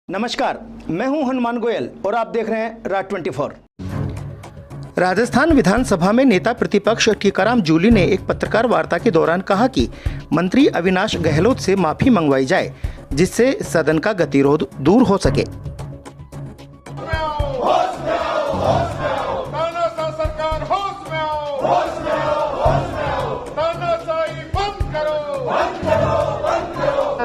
नमस्कार, मैं हूं हनुमान गोयल और आप देख रहे हैं राज 24। राजस्थान विधानसभा में नेता प्रतिपक्ष टीकाराम जूली ने एक पत्रकार वार्ता के दौरान कहा कि मंत्री अविनाश गहलोत से माफी मंगवाई जाए, जिससे सदन का गतिरोध दूर हो सके।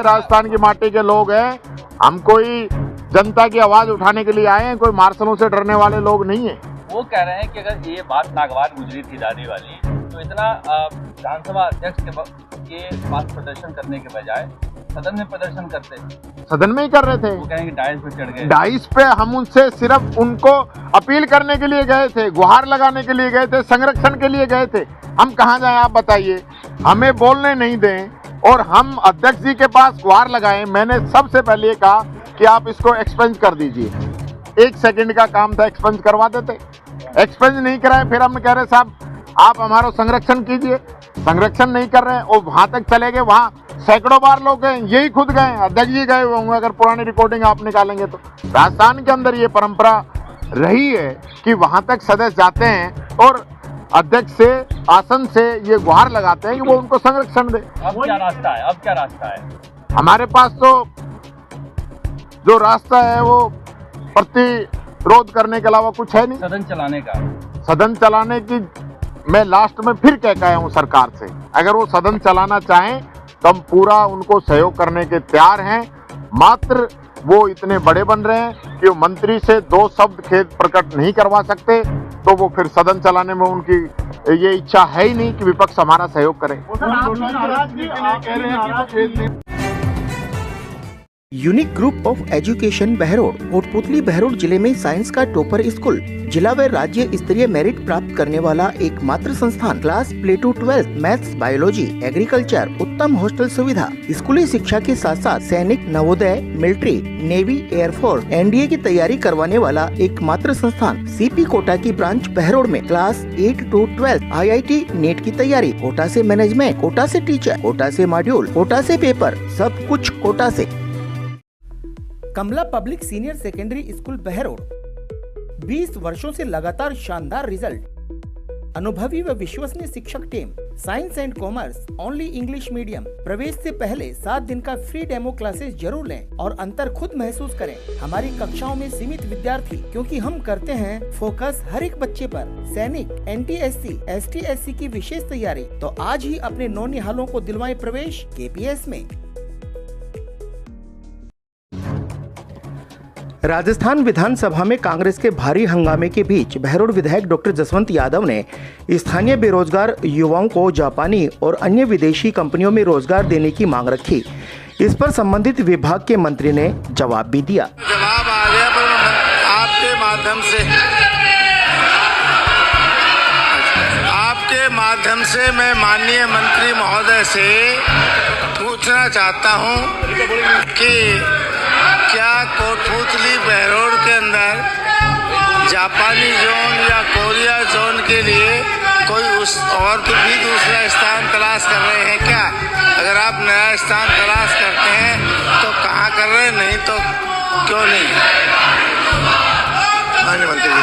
राजस्थान की माटी के लोग हैं, हम कोई जनता की आवाज उठाने के लिए आए हैं, कोई मार्शलों से डरने वाले लोग नहीं हैं। वो कह रहे हैं कि अगर ये बात नागवार गुजरी थी दादी वाली, तो इतना विधानसभा अध्यक्ष के पास प्रदर्शन करने के बजाय सदन में प्रदर्शन करते। सदन में ही कर रहे थे। वो कहेंगे डाइस पे चढ़ गए। डाइस पे हम उनसे सिर्फ उनको अपील करने के लिए गए थे, गुहार लगाने के लिए गए थे, संरक्षण के लिए गए थे। हम कहाँ जाएं आप बताइए, हमें बोलने नहीं दें और हम अध्यक्ष जी के पास गुहार लगाएं। मैंने सबसे पहले ये कहा कि आप इसको एक्सपेंज कर दीजिए। 1 सेकंड का काम था, एक्सपेंज करवा देते। एक्सपेंज नहीं कराए, फिर हम कह रहे साहब आप हमारा संरक्षण कीजिए। संरक्षण नहीं कर रहे और वहां तक चले गए। वहां सैकड़ों बार लोग गए, यही खुद गए, अध्यक्ष जी गए होंगे। अगर पुरानी रिकॉर्डिंग आप निकालेंगे तो राजस्थान के अंदर ये परंपरा रही है कि वहां तक सदस्य जाते हैं और अध्यक्ष से आसन से ये गुहार लगाते हैं कि वो उनको संरक्षण दे। अब क्या रास्ता है? अब क्या रास्ता है? हमारे पास तो जो रास्ता है वो प्रतिरोध करने के अलावा कुछ है नहीं। सदन चलाने का, सदन चलाने की मैं लास्ट में फिर कह गया हूं सरकार से, अगर वो सदन चलाना चाहें तो हम पूरा उनको सहयोग करने के तैयार हैं। मात्र वो इतने बड़े बन रहे हैं कि वो मंत्री से 2 शब्द खेद प्रकट नहीं करवा सकते, तो वो फिर सदन चलाने में उनकी ये इच्छा है ही नहीं कि विपक्ष हमारा सहयोग करे। Unique group of education Behror Kotputli Behror जिले में साइंस का टॉपर स्कूल, जिला व राज्य स्तरीय मेरिट प्राप्त करने वाला एकमात्र संस्थान। Class play to 12 maths, biology, agriculture, उत्तम हॉस्टल सुविधा, स्कूली शिक्षा के साथ साथ सैनिक, Navodaya, military, navy, air force, NDA की तैयारी करवाने वाला एकमात्र संस्थान। सीपी कोटा की ब्रांच बहरोड में क्लास 8 to 12 IIT नेट की तैयारी, कोटा से मैनेजमेंट, कोटा से टीचर, कोटा से मॉड्यूल, कोटा से पेपर, सब कुछ कोटा से। Kamla public senior secondary school Behror, 20 वर्षों से लगातार शानदार रिजल्ट, अनुभवी व विश्वसनीय शिक्षक team, science and commerce, only English medium. प्रवेश से पहले 7 दिन का फ्री डेमो क्लासेस जरूर लें और अंतर खुद महसूस करें। हमारी कक्षाओं में सीमित विद्यार्थी, क्योंकि हम करते हैं फोकस हर एक बच्चे पर। सैनिक, NTSC, ST/SC की विशेष तैयारी, तो आज ही अपने नौनिहालों को दिलवाएं प्रवेश KPS में। राजस्थान विधानसभा में कांग्रेस के भारी हंगामे के बीच बहरोड विधायक डॉक्टर जसवंत यादव ने स्थानीय बेरोजगार युवाओं को जापानी और अन्य विदेशी कंपनियों में रोजगार देने की मांग रखी। इस पर संबंधित विभाग के मंत्री ने जवाब भी दिया। जवाब आ गया, पर आपके माध्यम से मैं माननीय मंत्री महोदय से पूछना चाहता हूं कि क्या कोटपुतली बहरोड के अंदर जापानी जोन या कोरिया जोन के लिए कोई और तो भी दूसरा स्थान तलाश कर रहे हैं क्या? अगर आप नया स्थान तलाश करते हैं तो कहाँ कर रहे हैं, नहीं तो क्यों नहीं? माननीय मंत्री जी।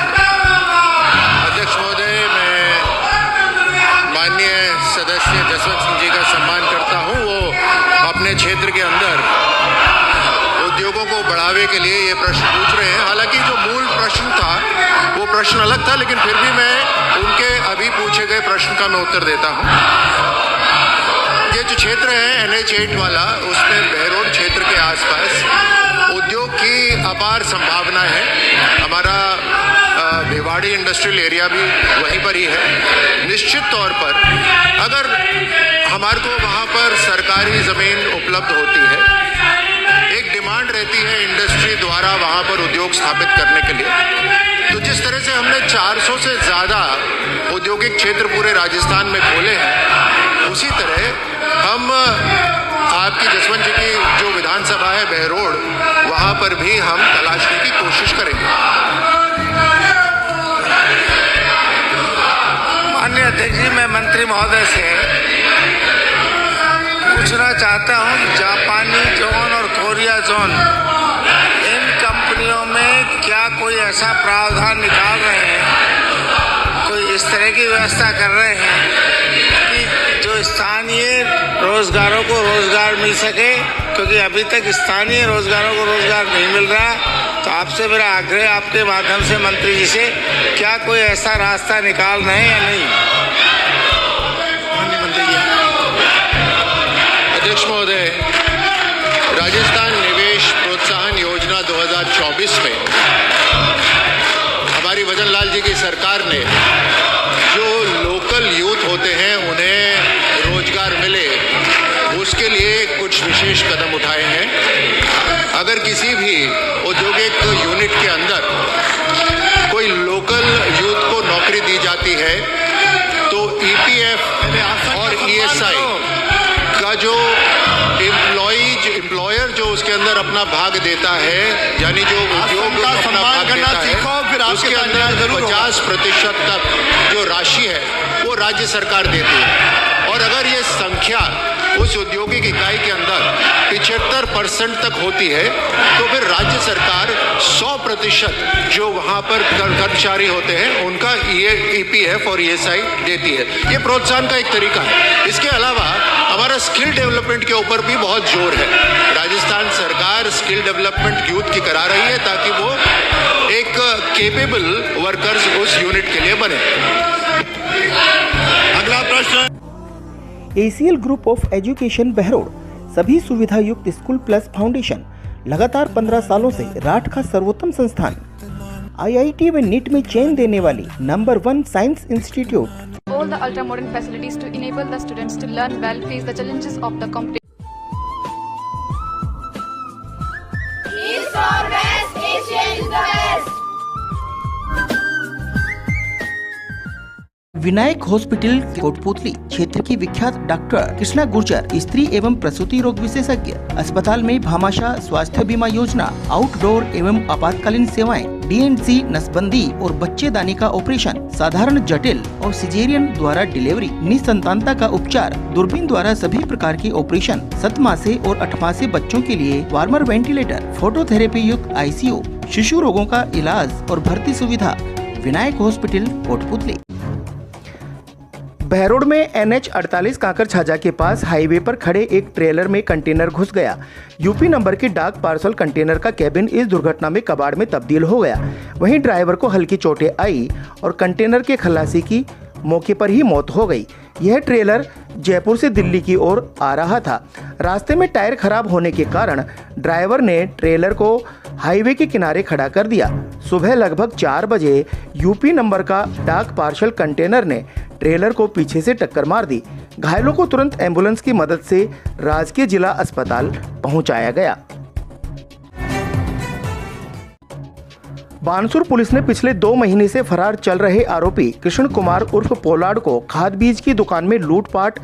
अध्यक्ष महोदय, मैं माननीय सदस्य जसवंत सिंह जी का सम्मान करता हूँ। वो अपने क्षेत्र के अंदर उद्योगों को बढ़ावे के लिए ये प्रश्न पूछ रहे हैं। हालांकि जो मूल प्रश्न था वो प्रश्न अलग था, लेकिन फिर भी मैं उनके अभी पूछे गए प्रश्न का मैं उत्तर देता हूं। ये जो क्षेत्र है NH8 वाला, उसमें बहरोड क्षेत्र के आसपास उद्योग की अपार संभावना है। हमारा भिवाड़ी इंडस्ट्रियल एरिया भी वहीं पर ही है। निश्चित तौर पर अगर हमारे को वहाँ पर सरकारी ज़मीन उपलब्ध होती है, एक डिमांड रहती है इंडस्ट्री द्वारा वहाँ पर उद्योग स्थापित करने के लिए। तो जिस तरह से हमने 400 से ज़्यादा औद्योगिक क्षेत्र पूरे राजस्थान में खोले हैं, उसी तरह हम आपकी जसवंत जी की जो विधानसभा है बहरोड, वहाँ पर भी हम तलाशने की कोशिश करेंगे। माननीय अध्यक्ष जी, मैं मंत्री महोदय से पूछना चाहता हूं, जापानी जोन और कोरिया जोन, इन कोई ऐसा प्रावधान निकाल रहे हैं, कोई इस तरह की व्यवस्था कर रहे हैं कि जो स्थानीय रोजगारों को रोजगार मिल सके, क्योंकि अभी तक स्थानीय रोजगारों को रोजगार नहीं मिल रहा। तो आपसे मेरा आग्रह आपके माध्यम से मंत्री जी से, क्या कोई ऐसा रास्ता निकाल रहे हैं या नहीं? मंत्री जी। अध्यक्ष महोदय, राजस्थान निवेश प्रोत्साहन योजना 2024 में हमारी भजन लाल जी की सरकार ने जो लोकल यूथ होते हैं उन्हें रोजगार मिले, उसके लिए कुछ विशेष कदम उठाए हैं। अगर किसी भी औद्योगिक यूनिट के अंदर कोई लोकल यूथ को नौकरी दी जाती है तो ईपीएफ और ईएसआई का जो एम्प्लॉयर जो उसके अंदर अपना भाग देता है, यानी जो उद्योग अपना भाग देता है, उसके अंदर 50% तक जो राशि है वो राज्य सरकार देती है। और अगर ये संख्या उस औद्योगिक इकाई के अंदर 75% तक होती है तो फिर राज्य सरकार 100% जो वहां पर कर्मचारी होते हैं उनका ईपीएफ और ईएसआई देती है। ये प्रोत्साहन का एक तरीका है। इसके अलावा हमारा स्किल डेवलपमेंट के ऊपर भी बहुत जोर है। राजस्थान सरकार स्किल डेवलपमेंट यूथ की करा रही है ताकि वो एक केपेबल वर्कर्स उस यूनिट के लिए बने। अगला प्रश्न। ACL group of education Behror सभी सुविधा युक्त स्कूल प्लस फाउंडेशन लगातार 15 सालों से राठ का सर्वोत्तम संस्थान, आईआईटी व नीट में चेन देने वाली number 1 science institute. All the ultra modern facilities to enable the students to learn well, face the challenges of the competition. East or West, Asia is the best. Vinayak hospital Kotputli क्षेत्र की विख्यात doctor Krishna Gurjar स्त्री एवं प्रसूति रोग विशेषज्ञ अस्पताल में भामाशाह स्वास्थ्य बीमा योजना, आउटडोर एवं आपातकालीन सेवाएं, डीएनसी नसबंदी और बच्चेदानी का ऑपरेशन, साधारण जटिल और सिजेरियन द्वारा डिलीवरी, निसंतानता का उपचार, दूरबीन द्वारा सभी प्रकार के ऑपरेशन, 7 मासे और 8 मासे बच्चों के लिए वार्मर वेंटिलेटर, फोटोथेरेपी युक्त आईसीयू, शिशु रोगों का इलाज और भर्ती सुविधा। विनायक हॉस्पिटल कोटपुतली। बहरोड में NH 48 कांकर छाजा के पास हाईवे पर खड़े एक ट्रेलर में कंटेनर घुस गया। यूपी नंबर के डाक पार्सल कंटेनर का केबिन इस दुर्घटना में कबाड़ में तब्दील हो गया। वहीं ड्राइवर को हल्की चोटें आई और कंटेनर के खलासी की मौके पर ही मौत हो गई। यह ट्रेलर जयपुर से दिल्ली की ओर आ रहा था। रास्ते में टायर खराब होने के कारण ड्राइवर ने ट्रेलर को हाईवे के किनारे खड़ा कर दिया। सुबह लगभग 4 बजे यूपी नंबर का डाक पार्सल कंटेनर ने ट्रेलर को पीछे से टक्कर मार दी। घायलों को तुरंत एम्बुलेंस की मदद से राजकीय जिला अस्पताल पहुंचाया गया। बानसूर पुलिस ने पिछले 2 महीने से फरार चल रहे आरोपी कृष्ण कुमार उर्फ पोलार्ड को खाद बीज की दुकान में लूटपाट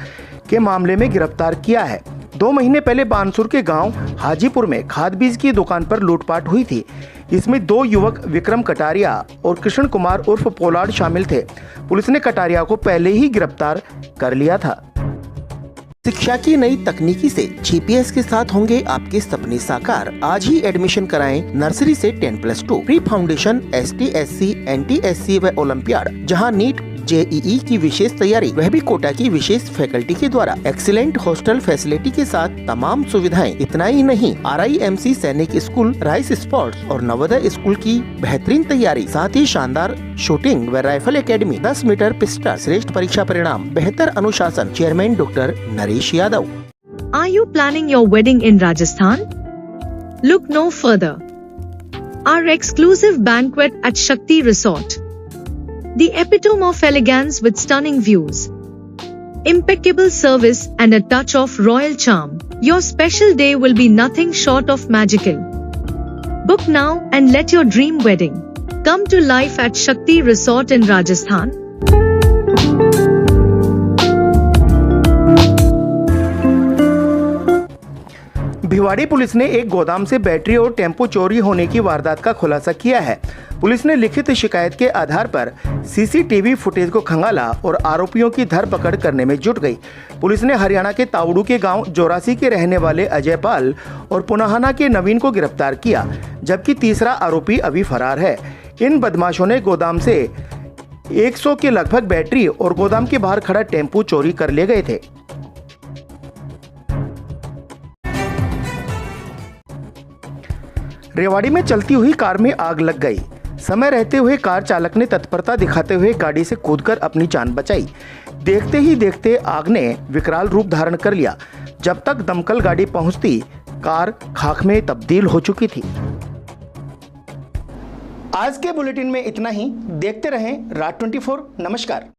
के मामले में गिरफ्तार किया है। 2 महीने पहले बानसूर के गांव हाजीपुर में खाद बीज की दुकान पर लूटपाट हुई थी। इसमें 2 युवक विक्रम कटारिया और कृष्ण कुमार उर्फ पोलार्ड शामिल थे। पुलिस ने कटारिया को पहले ही गिरफ्तार कर लिया था। शिक्षा की नई तकनीकी से GPS के साथ होंगे आपके सपने साकार। आज ही एडमिशन कराएं नर्सरी से 10+2 pre foundation, ST, SC, NT, SC व ओलंपियाड, जहां नीट JEE की विशेष तैयारी, वह भी कोटा की विशेष फैकल्टी के द्वारा। एक्सीलेंट हॉस्टल फैसिलिटी के साथ तमाम सुविधाएं। इतना ही नहीं, RIMC सैनिक स्कूल, राइस स्पोर्ट्स और नवोदय स्कूल की बेहतरीन तैयारी, साथ ही शानदार शूटिंग व राइफल एकेडमी, 10 मीटर पिस्टल, श्रेष्ठ परीक्षा परिणाम, बेहतर अनुशासन। Chairman doctor Naresh Yadav. Are you planning your wedding in Rajasthan? Look no further. Our exclusive banquet at Shakti Resort. The epitome of elegance with stunning views, impeccable service and a touch of royal charm. Your special day will be nothing short of magical. Book now and let your dream wedding come to life at Shakti Resort in Rajasthan. Bhiwadi police ने एक गोदाम से battery और tempo चोरी होने की वारदात का खुलासा किया है। पुलिस ने लिखित शिकायत के आधार पर सीसीटीवी फुटेज को खंगाला और आरोपियों की धरपकड़ करने में जुट गई। पुलिस ने हरियाणा के तावड़ू के गांव जोरासी के रहने वाले अजय पाल और पुनाहाना के नवीन को गिरफ्तार किया, जबकि तीसरा आरोपी अभी फरार है। इन बदमाशों ने गोदाम से 100 के लगभग बैटरी और गोदाम के बाहर खड़ा टेम्पो चोरी कर ले गए थे। रेवाड़ी में चलती हुई कार में आग लग गई। समय रहते हुए कार चालक ने तत्परता दिखाते हुए गाड़ी से कूदकर अपनी जान बचाई। देखते ही देखते आग ने विकराल रूप धारण कर लिया। जब तक दमकल गाड़ी पहुंचती, कार खाक में तब्दील हो चुकी थी। आज के बुलेटिन में इतना ही। देखते रहें रात 24। नमस्कार।